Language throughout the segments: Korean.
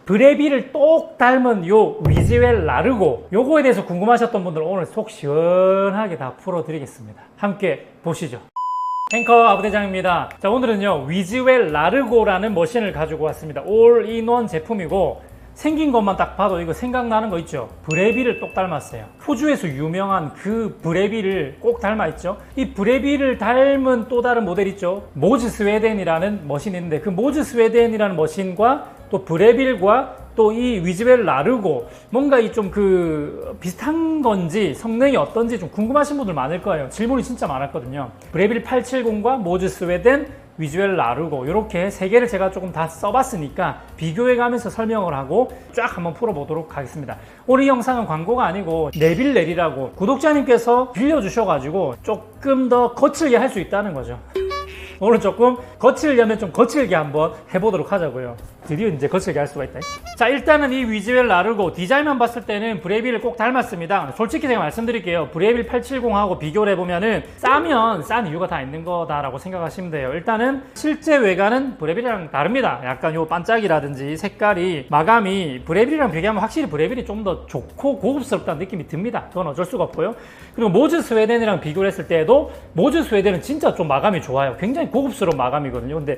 브레비를 똑 닮은 요 위즈웰 라르고, 요거에 대해서 궁금하셨던 분들 오늘 속 시원하게 다 풀어드리겠습니다. 함께 보시죠. 앵커 아부대장입니다. 자, 오늘은요 위즈웰 라르고라는 머신을 가지고 왔습니다. 올인원 제품이고, 생긴 것만 딱 봐도 이거 생각나는 거 있죠? 브레비를 똑 닮았어요. 호주에서 유명한 그 브레비를 꼭 닮아 있죠. 이 브레비를 닮은 또 다른 모델 있죠? 모즈 스웨덴이라는 머신이 있는데, 그 모즈 스웨덴이라는 머신과 또 브레빌과 또 이 위즈웰 라르고, 뭔가 이 좀 그 비슷한 건지 성능이 어떤지 좀 궁금하신 분들 많을 거예요. 질문이 진짜 많았거든요. 브레빌 870과 모즈 스웨덴, 위즈웰 라르고, 이렇게 세 개를 제가 조금 다 써봤으니까 비교해 가면서 설명을 하고 쫙 한번 풀어보도록 하겠습니다. 오늘 이 영상은 광고가 아니고 네빌렐이라고 구독자님께서 빌려주셔가지고 조금 더 거칠게 할 수 있다는 거죠. 오늘 조금 거칠려면 좀 거칠게 한번 해보도록 하자고요. 드디어 이제 거칠게 할 수가 있다. 자, 일단은 이 위즈웰 라르고 디자인만 봤을 때는 브레빌을 꼭 닮았습니다. 솔직히 제가 말씀드릴게요. 브레빌 870하고 비교를 해보면은 싸면 싼 이유가 다 있는 거다라고 생각하시면 돼요. 일단은 실제 외관은 브레빌이랑 다릅니다. 약간 요 반짝이라든지 색깔이, 마감이 브레빌이랑 비교하면 확실히 브레빌이 좀 더 좋고 고급스럽다는 느낌이 듭니다. 그건 어쩔 수가 없고요. 그리고 모즈 스웨덴이랑 비교를 했을 때에도 모즈 스웨덴은 진짜 좀 마감이 좋아요. 굉장히 고급스러운 마감이거든요. 근데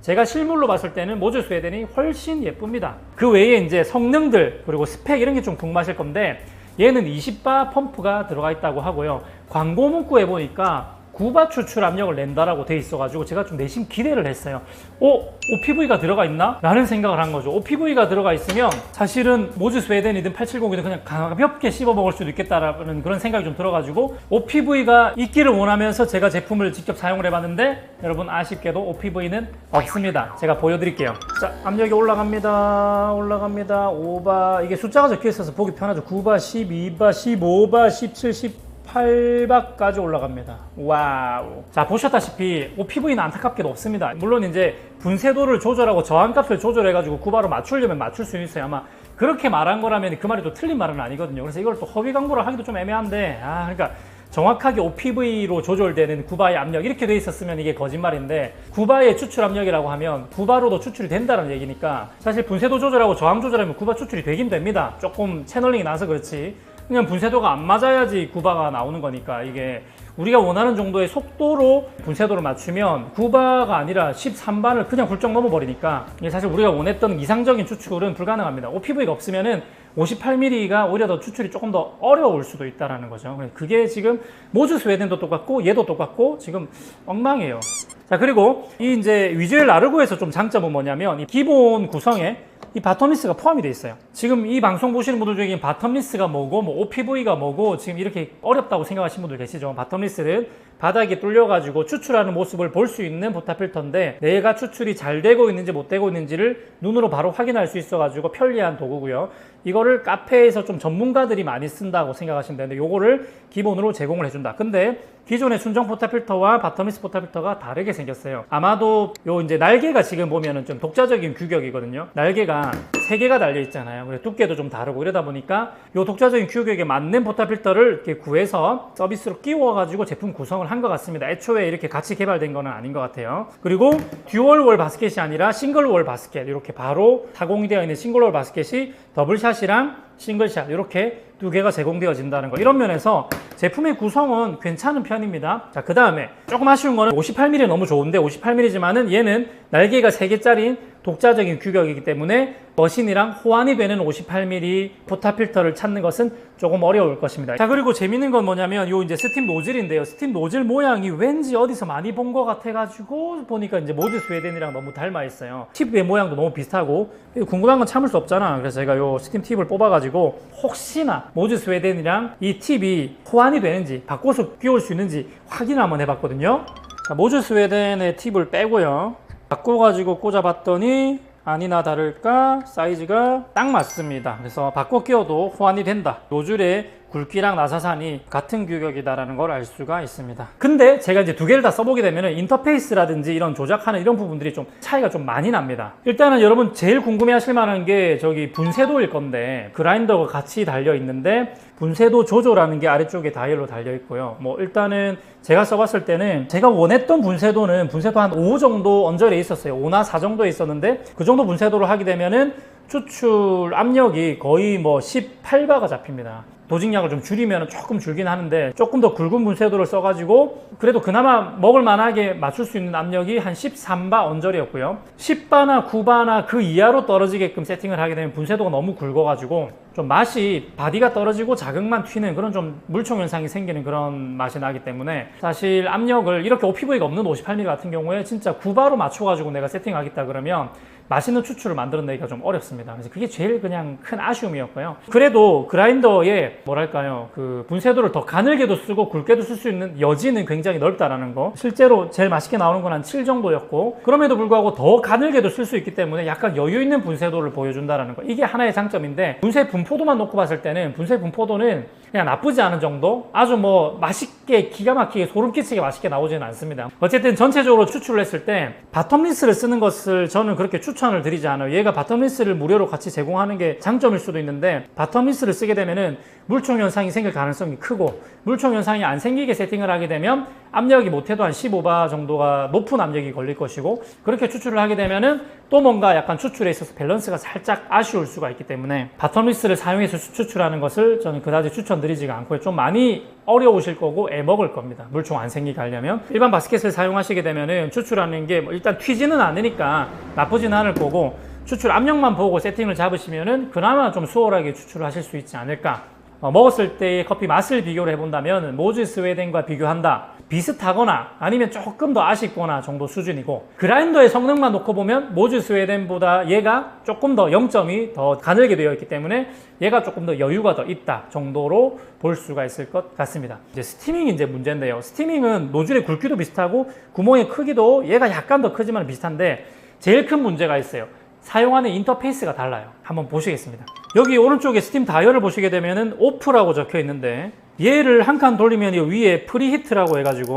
제가 실물로 봤을 때는 모즈 스웨덴이 훨씬 예쁩니다. 그 외에 이제 성능들 그리고 스펙 이런 게 좀 궁금하실 건데, 얘는 20바 펌프가 들어가 있다고 하고요. 광고 문구에 보니까 9바 추출 압력을 낸다라고 돼 있어가지고 제가 좀 내심 기대를 했어요. OPV가 들어가 있나? 라는 생각을 한 거죠. OPV가 들어가 있으면 사실은 모즈 스웨덴이든 870이든 그냥 가볍게 씹어 먹을 수도 있겠다라는 그런 생각이 좀 들어가지고 OPV가 있기를 원하면서 제가 제품을 직접 사용을 해봤는데, 여러분 아쉽게도 OPV는 없습니다. 제가 보여드릴게요. 자, 압력이 올라갑니다. 5바, 이게 숫자가 적혀 있어서 보기 편하죠. 9바, 12바, 15바, 17, 18바까지 올라갑니다. 와우. 자, 보셨다시피 OPV는 안타깝게도 없습니다. 물론 이제 분쇄도를 조절하고 저항값을 조절해가지고 9바로 맞추려면 맞출 수 있어요. 아마 그렇게 말한 거라면 그 말이 또 틀린 말은 아니거든요. 그래서 이걸 또 허위 광고를 하기도 좀 애매한데, 그러니까 정확하게 OPV로 조절되는 9바의 압력 이렇게 돼 있었으면 이게 거짓말인데, 9바의 추출 압력이라고 하면 9바로도 추출이 된다는 얘기니까, 사실 분쇄도 조절하고 저항 조절하면 9바 추출이 되긴 됩니다. 조금 채널링이 나서 그렇지, 그냥 분쇄도가 안 맞아야지 9바가 나오는 거니까, 이게 우리가 원하는 정도의 속도로 분쇄도를 맞추면 9바가 아니라 13바를 그냥 훌쩍 넘어버리니까, 이게 사실 우리가 원했던 이상적인 추출은 불가능합니다. OPV가 없으면은 58mm가 오히려 더 추출이 조금 더 어려울 수도 있다는 거죠. 그게 지금 모즈 스웨덴도 똑같고 얘도 똑같고 지금 엉망이에요. 자, 그리고 이 이제 위즈웰 라르고에서 좀 장점은 뭐냐면, 이 기본 구성에 이 바텀리스가 포함이 되어 있어요. 지금 이 방송 보시는 분들 중에 바텀리스가 뭐고 뭐 OPV가 뭐고 지금 이렇게 어렵다고 생각하시는 분들 계시죠. 바텀리스는 바닥에 뚫려가지고 추출하는 모습을 볼 수 있는 포탑 필터인데, 내가 추출이 잘 되고 있는지 못 되고 있는지를 눈으로 바로 확인할 수 있어가지고 편리한 도구고요. 이거를 카페에서 좀 전문가들이 많이 쓴다고 생각하시면 되는데, 요거를 기본으로 제공을 해준다. 근데 기존의 순정 포탑 필터와 바텀리스 포탑 필터가 다르게 생겼어요. 아마도 요 이제 날개가 지금 보면은 좀 독자적인 규격이거든요. 날개가 3개가 달려 있잖아요. 그래서 두께도 좀 다르고 이러다 보니까 요 독자적인 규격에 맞는 포탑 필터를 이렇게 구해서 서비스로 끼워가지고 제품 구성을 한 것 같습니다. 애초에 이렇게 같이 개발된 거는 아닌 것 같아요. 그리고 듀얼 월 바스켓이 아니라 싱글 월 바스켓, 이렇게 바로 타공이 되어 있는 싱글 월 바스켓이 더블샷이랑 싱글샷 이렇게 2개가 제공되어진다는 거, 이런 면에서 제품의 구성은 괜찮은 편입니다. 자, 그 다음에 조금 아쉬운 거는 58mm 너무 좋은데, 58mm지만은 얘는 날개가 3개짜리인 독자적인 규격이기 때문에 머신이랑 호환이 되는 58mm 포탑 필터를 찾는 것은 조금 어려울 것입니다. 자, 그리고 재밌는 건 뭐냐면 요 이제 스팀 노즐인데요. 스팀 노즐 모양이 왠지 어디서 많이 본 것 같아가지고 보니까 이제 모즈 스웨덴이랑 너무 닮아 있어요. 팁의 모양도 너무 비슷하고, 궁금한 건 참을 수 없잖아. 그래서 제가 요 스팀 팁을 뽑아가지고 혹시나 모즈 스웨덴이랑 이 팁이 호환이 되는지 바꿔서 끼울 수 있는지 확인을 한번 해봤거든요. 자, 모즈 스웨덴의 팁을 빼고요, 바꿔가지고 꽂아봤더니 아니나 다를까 사이즈가 딱 맞습니다. 그래서 바꿔 끼워도 호환이 된다. 노즐의 굵기랑 나사산이 같은 규격이다라는 걸 알 수가 있습니다. 근데 제가 이제 2개를 다 써보게 되면 인터페이스라든지 이런 조작하는 이런 부분들이 좀 차이가 좀 많이 납니다. 일단은 여러분 제일 궁금해 하실 만한 게 저기 분쇄도일 건데, 그라인더가 같이 달려 있는데 분쇄도 조절하는 게 아래쪽에 다이얼로 달려 있고요. 뭐 일단은 제가 써봤을 때는 제가 원했던 분쇄도는 분쇄도 한 5 정도 언저리에 있었어요. 5나 4 정도에 있었는데, 그 정도 분쇄도를 하게 되면은 추출 압력이 거의 뭐 18바가 잡힙니다. 도직량을 좀 줄이면 조금 줄긴 하는데 조금 더 굵은 분쇄도를 써가지고 그래도 그나마 먹을 만하게 맞출 수 있는 압력이 한 13바 언저리였고요. 10바나 9바나 그 이하로 떨어지게끔 세팅을 하게 되면 분쇄도가 너무 굵어가지고 좀 맛이 바디가 떨어지고 자극만 튀는 그런 좀 물총 현상이 생기는 그런 맛이 나기 때문에 사실 압력을 이렇게 OPV가 없는 58mm 같은 경우에 진짜 9바로 맞춰가지고 내가 세팅하겠다 그러면 맛있는 추출을 만들어내기가 좀 어렵습니다. 그래서 그게 제일 그냥 큰 아쉬움이었고요. 그래도 그라인더에 뭐랄까요, 그 분쇄도를 더 가늘게도 쓰고 굵게도 쓸 수 있는 여지는 굉장히 넓다라는 거. 실제로 제일 맛있게 나오는 건 한 7 정도였고 그럼에도 불구하고 더 가늘게도 쓸 수 있기 때문에 약간 여유 있는 분쇄도를 보여준다라는 거. 이게 하나의 장점인데 분쇄 분포도만 놓고 봤을 때는 분쇄 분포도는 그냥 나쁘지 않은 정도? 아주 뭐 맛있게 기가 막히게 소름 끼치게 맛있게 나오지는 않습니다. 어쨌든 전체적으로 추출을 했을 때 바텀리스를 쓰는 것을 저는 그렇게 추천을 드리지 않아요. 얘가 바텀리스를 무료로 같이 제공하는 게 장점일 수도 있는데 바텀리스를 쓰게 되면은 물총 현상이 생길 가능성이 크고 물총 현상이 안 생기게 세팅을 하게 되면 압력이 못해도 한 15바 정도가 높은 압력이 걸릴 것이고 그렇게 추출을 하게 되면은 또 뭔가 약간 추출에 있어서 밸런스가 살짝 아쉬울 수가 있기 때문에 바텀리스를 사용해서 추출하는 것을 저는 그다지 추천드리지가 않고요. 좀 많이 어려우실 거고 애먹을 겁니다. 물총 안 생기게 하려면 일반 바스켓을 사용하시게 되면은 추출하는 게 뭐 일단 튀지는 않으니까 나쁘진 않을 거고 추출 압력만 보고 세팅을 잡으시면은 그나마 좀 수월하게 추출을 하실 수 있지 않을까. 먹었을 때의 커피 맛을 비교를 해본다면 모즈 스웨덴과 비교한다 비슷하거나 아니면 조금 더 아쉽거나 정도 수준이고 그라인더의 성능만 놓고 보면 모즈 스웨덴보다 얘가 조금 더 0점이 더 가늘게 되어 있기 때문에 얘가 조금 더 여유가 더 있다 정도로 볼 수가 있을 것 같습니다. 이제 스티밍이 이제 문제인데요. 스티밍은 노즐의 굵기도 비슷하고 구멍의 크기도 얘가 약간 더 크지만 비슷한데 제일 큰 문제가 있어요. 사용하는 인터페이스가 달라요. 한번 보시겠습니다. 여기 오른쪽에 스팀 다이얼을 보시게 되면은 오프라고 적혀 있는데 얘를 한 칸 돌리면 위에 프리히트라고 해가지고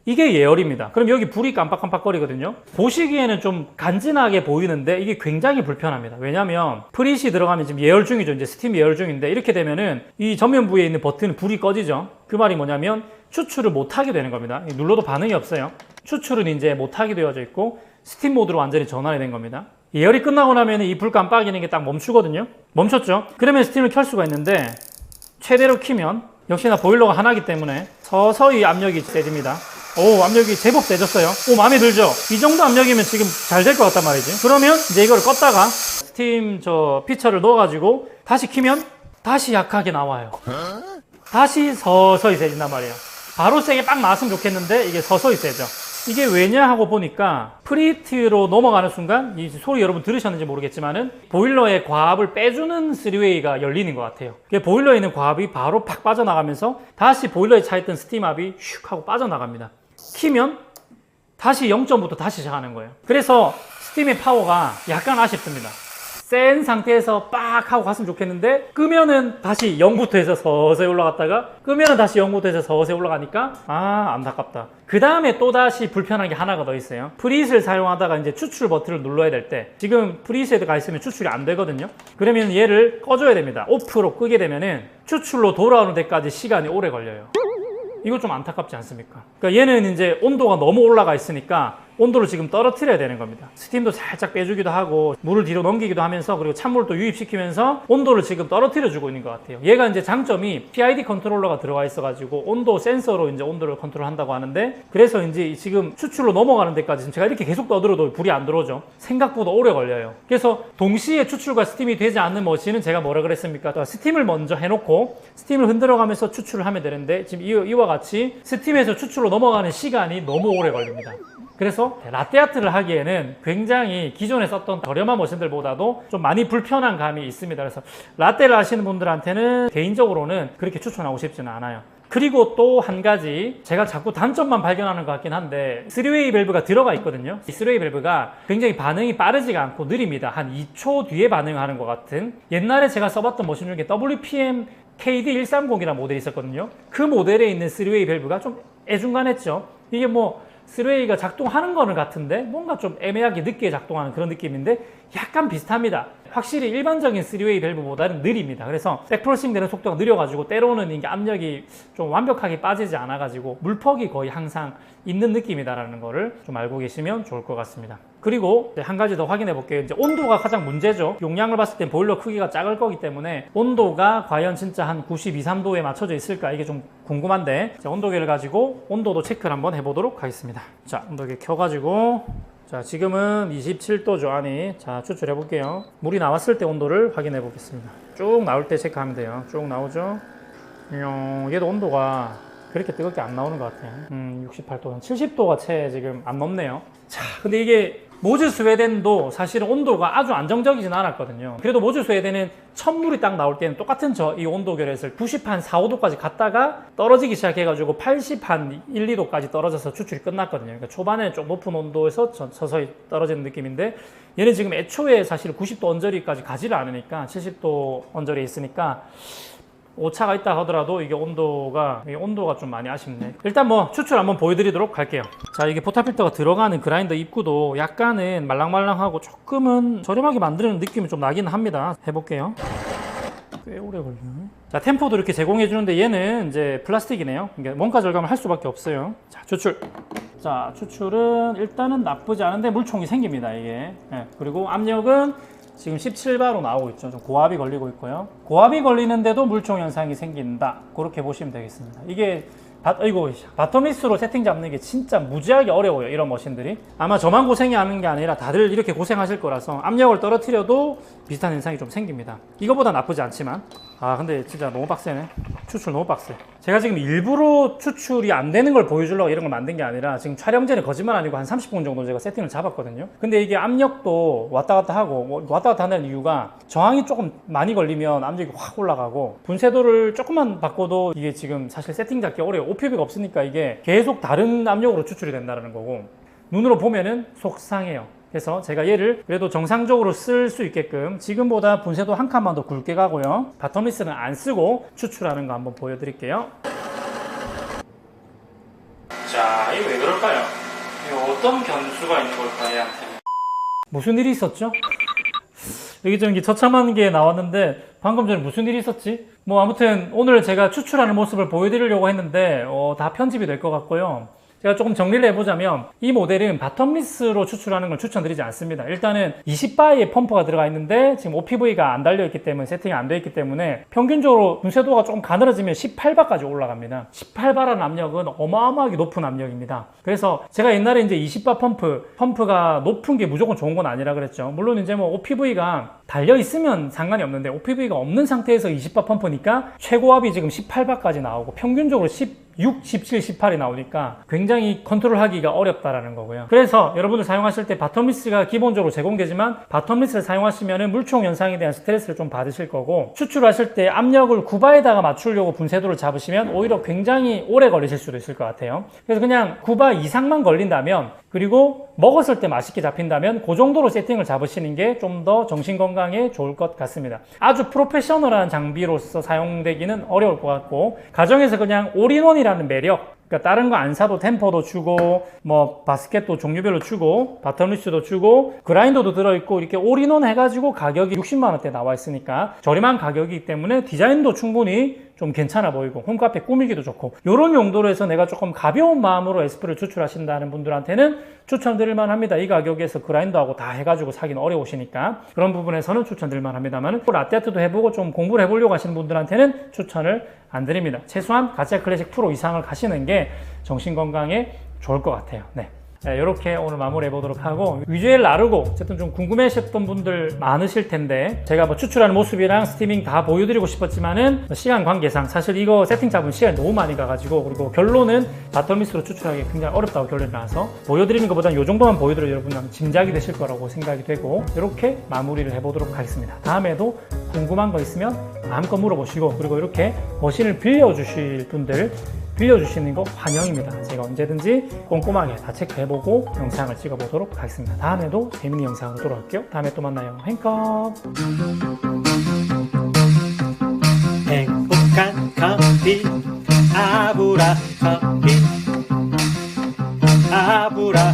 이게 예열입니다. 그럼 여기 불이 깜빡깜빡거리거든요. 보시기에는 좀 간지나게 보이는데 이게 굉장히 불편합니다. 왜냐면 프리hit이 들어가면 지금 예열 중이죠. 이제 스팀 예열 중인데 이렇게 되면은 이 전면 부위에 있는 버튼은 불이 꺼지죠. 그 말이 뭐냐면 추출을 못하게 되는 겁니다. 눌러도 반응이 없어요. 추출은 이제 못하게 되어져 있고 스팀 모드로 완전히 전환이 된 겁니다. 예열이 끝나고 나면 이 불 깜빡이는 게 딱 멈추거든요. 멈췄죠? 그러면 스팀을 켤 수가 있는데 최대로 키면 역시나 보일러가 하나이기 때문에 서서히 압력이 세집니다. 오, 압력이 제법 세졌어요. 오, 마음에 들죠? 이 정도 압력이면 지금 잘 될 것 같단 말이지. 그러면 이제 이거를 껐다가 스팀 피처를 넣어가지고 다시 키면 다시 약하게 나와요. 다시 서서히 세진단 말이에요. 바로 세게 빡 나왔으면 좋겠는데 이게 서서히 세죠. 이게 왜냐 하고 보니까 프리히트로 넘어가는 순간 이 소리 여러분 들으셨는지 모르겠지만은 보일러의 과압을 빼주는 3웨이가 열리는 것 같아요. 보일러에 있는 과압이 바로 팍 빠져나가면서 다시 보일러에 차있던 스팀압이 슉 하고 빠져나갑니다. 키면 다시 0점부터 다시 시작하는 거예요. 그래서 스팀의 파워가 약간 아쉽습니다. 센 상태에서 빡 하고 갔으면 좋겠는데 끄면은 다시 0부터 해서 서서히 올라갔다가 끄면은 다시 0부터 해서 서서히 올라가니까 안타깝다. 그 다음에 또다시 불편한 게 하나가 더 있어요. 프리hit을 사용하다가 이제 추출 버튼을 눌러야 될 때 지금 프리hit에 가 있으면 추출이 안 되거든요. 그러면 얘를 꺼줘야 됩니다. 오프로 끄게 되면은 추출로 돌아오는 데까지 시간이 오래 걸려요. 이거 좀 안타깝지 않습니까? 그러니까 얘는 이제 온도가 너무 올라가 있으니까 온도를 지금 떨어뜨려야 되는 겁니다. 스팀도 살짝 빼주기도 하고 물을 뒤로 넘기기도 하면서 그리고 찬물도 유입시키면서 온도를 지금 떨어뜨려 주고 있는 것 같아요. 얘가 이제 장점이 PID 컨트롤러가 들어가 있어 가지고 온도 센서로 이제 온도를 컨트롤한다고 하는데 그래서 이제 지금 추출로 넘어가는 데까지 지금 제가 이렇게 계속 떠들어도 불이 안 들어오죠. 생각보다 오래 걸려요. 그래서 동시에 추출과 스팀이 되지 않는 머신은 제가 뭐라 그랬습니까? 스팀을 먼저 해놓고 스팀을 흔들어가면서 추출을 하면 되는데 지금 이와 같이 스팀에서 추출로 넘어가는 시간이 너무 오래 걸립니다. 그래서 라떼아트를 하기에는 굉장히 기존에 썼던 저렴한 머신들보다도 좀 많이 불편한 감이 있습니다. 그래서 라떼를 하시는 분들한테는 개인적으로는 그렇게 추천하고 싶지는 않아요. 그리고 또 한 가지 제가 자꾸 단점만 발견하는 것 같긴 한데 3웨이 밸브가 들어가 있거든요. 이 3웨이 밸브가 굉장히 반응이 빠르지가 않고 느립니다. 한 2초 뒤에 반응하는 것 같은 옛날에 제가 써봤던 머신 중에 WPM KD130이라는 모델이 있었거든요. 그 모델에 있는 3웨이 밸브가 좀 애중간했죠. 이게 뭐 3웨이가 작동하는 거는 같은데 뭔가 좀 애매하게 늦게 작동하는 그런 느낌인데 약간 비슷합니다. 확실히 일반적인 3웨이 밸브보다는 느립니다. 그래서 백프러싱 되는 속도가 느려가지고 때로는 이게 압력이 좀 완벽하게 빠지지 않아가지고 물퍽이 거의 항상 있는 느낌이다라는 거를 좀 알고 계시면 좋을 것 같습니다. 그리고 한 가지 더 확인해 볼게요. 이제 온도가 가장 문제죠. 용량을 봤을 때 보일러 크기가 작을 거기 때문에 온도가 과연 진짜 한 92, 3도에 맞춰져 있을까 이게 좀 궁금한데, 자, 온도계를 가지고 온도도 체크를 한번 해보도록 하겠습니다. 자, 온도계 켜가지고, 자, 지금은 27도죠, 안이. 자, 추출해 볼게요. 물이 나왔을 때 온도를 확인해 보겠습니다. 쭉 나올 때 체크하면 돼요. 쭉 나오죠. 얘도 온도가 그렇게 뜨겁게 안 나오는 것 같아요. 68도, 한 70도가 채 지금 안 넘네요. 자, 근데 이게 모즈 스웨덴도 사실은 온도가 아주 안정적이진 않았거든요. 그래도 모즈 스웨덴은 첫 물이 딱 나올 때는 똑같은 이 온도 결에서 90 한 4, 5도까지 갔다가 떨어지기 시작해가지고 80 한 1, 2도까지 떨어져서 추출이 끝났거든요. 그러니까 초반에 좀 높은 온도에서 서서히 떨어지는 느낌인데, 얘는 지금 애초에 사실 90도 언저리까지 가지를 않으니까 70도 언저리에 있으니까 오차가 있다 하더라도 이게 온도가 좀 많이 아쉽네. 일단 뭐 추출 한번 보여드리도록 할게요. 자, 이게 포탑 필터가 들어가는 그라인더 입구도 약간은 말랑말랑하고 조금은 저렴하게 만드는 느낌이 좀 나긴 합니다. 해볼게요. 꽤 오래 걸리네. 자, 템포도 이렇게 제공해 주는데 얘는 이제 플라스틱이네요. 그러니까 원가 절감을 할 수밖에 없어요. 자, 추출. 자, 추출은 일단은 나쁘지 않은데 물총이 생깁니다, 이게. 네, 그리고 압력은 지금 17바로 나오고 있죠. 좀 고압이 걸리고 있고요. 고압이 걸리는데도 물총 현상이 생긴다. 그렇게 보시면 되겠습니다. 이게 바텀리스로 세팅 잡는 게 진짜 무지하게 어려워요, 이런 머신들이. 아마 저만 고생이 하는 게 아니라 다들 이렇게 고생하실 거라서 압력을 떨어뜨려도 비슷한 현상이 좀 생깁니다. 이거보다 나쁘지 않지만, 아 근데 진짜 너무 빡세네. 추출 너무 빡세. 제가 지금 일부러 추출이 안 되는 걸 보여주려고 이런 걸 만든 게 아니라, 지금 촬영 전에 거짓말 아니고 한 30분 정도 제가 세팅을 잡았거든요. 근데 이게 압력도 왔다 갔다 하고, 왔다 갔다 하는 이유가 저항이 조금 많이 걸리면 압력이 확 올라가고, 분쇄도를 조금만 바꿔도 이게 지금 사실 세팅 잡기 어려워요. OPV가 없으니까 이게 계속 다른 압력으로 추출이 된다는 거고, 눈으로 보면은 속상해요. 그래서 제가 얘를 그래도 정상적으로 쓸 수 있게끔 지금보다 분쇄도 한 칸만 더 굵게 가고요, 바텀리스는 안 쓰고 추출하는 거 한번 보여드릴게요. 자, 이거 왜 그럴까요? 이거 어떤 변수가 있는 걸까요, 얘한테? 무슨 일이 있었죠? 여기 좀 처참한 게 나왔는데 방금 전에 무슨 일이 있었지? 뭐 아무튼 오늘 제가 추출하는 모습을 보여드리려고 했는데 다 편집이 될 것 같고요. 제가 조금 정리를 해보자면, 이 모델은 바텀리스로 추출하는 걸 추천드리지 않습니다. 일단은 20바의 펌프가 들어가 있는데 지금 OPV가 안 달려있기 때문에, 세팅이 안 되어 있기 때문에 평균적으로 분쇄도가 조금 가늘어지면 18바까지 올라갑니다. 18바라는 압력은 어마어마하게 높은 압력입니다. 그래서 제가 옛날에 이제 20바 펌프가 높은 게 무조건 좋은 건 아니라 그랬죠. 물론 이제 뭐 OPV가 달려있으면 상관이 없는데, OPV가 없는 상태에서 20바 펌프니까 최고압이 지금 18바까지 나오고 평균적으로 16, 17, 18이 나오니까 굉장히 컨트롤하기가 어렵다라는 거고요. 그래서 여러분들 사용하실 때 바텀리스가 기본적으로 제공되지만, 바텀리스를 사용하시면 물총 현상에 대한 스트레스를 좀 받으실 거고, 추출하실 때 압력을 9바에다가 맞추려고 분쇄도를 잡으시면 오히려 굉장히 오래 걸리실 수도 있을 것 같아요. 그래서 그냥 9바 이상만 걸린다면, 그리고 먹었을 때 맛있게 잡힌다면 그 정도로 세팅을 잡으시는 게 좀 더 정신건강에 좋을 것 같습니다. 아주 프로페셔널한 장비로서 사용되기는 어려울 것 같고, 가정에서 그냥 올인원이라는 매력, 그러니까 다른 거 안 사도 템퍼도 주고, 뭐 바스켓도 종류별로 주고, 바텀리스도 주고, 그라인더도 들어있고, 이렇게 올인원 해가지고 가격이 60만 원대 나와 있으니까 저렴한 가격이기 때문에 디자인도 충분히 좀 괜찮아 보이고 홈카페 꾸미기도 좋고, 이런 용도로 해서 내가 조금 가벼운 마음으로 에스프를 추출하신다는 분들한테는 추천드릴 만합니다. 이 가격에서 그라인더하고 다 해가지고 사기는 어려우시니까 그런 부분에서는 추천드릴 만합니다만, 라떼아트도 해보고 좀 공부를 해보려고 하시는 분들한테는 추천을 안 드립니다. 최소한 가짜 클래식 프로 이상을 가시는 게 정신건강에 좋을 것 같아요. 네. 자, 이렇게 오늘 마무리해 보도록 하고, 위주엘 라르고 어쨌든 좀 궁금해하셨던 분들 많으실 텐데, 제가 뭐 추출하는 모습이랑 스티밍 다 보여드리고 싶었지만은 시간 관계상 사실 이거 세팅 잡은 시간이 너무 많이 가가지고, 그리고 결론은 바텀리스로 추출하기 굉장히 어렵다고 결론이 나서 보여드리는 것보다는 이 정도만 보여드려야 여러분들 짐작이 되실 거라고 생각이 되고, 이렇게 마무리를 해보도록 하겠습니다. 다음에도 궁금한 거 있으면 마음껏 물어보시고, 그리고 이렇게 머신을 빌려주실 분들 빌려주시는 거 환영입니다. 제가 언제든지 꼼꼼하게 다 체크해보고 영상을 찍어보도록 하겠습니다. 다음에도 재밌는 영상으로 돌아올게요. 다음에 또 만나요. 행컵. 행복한 커피 아브라 커피 아브라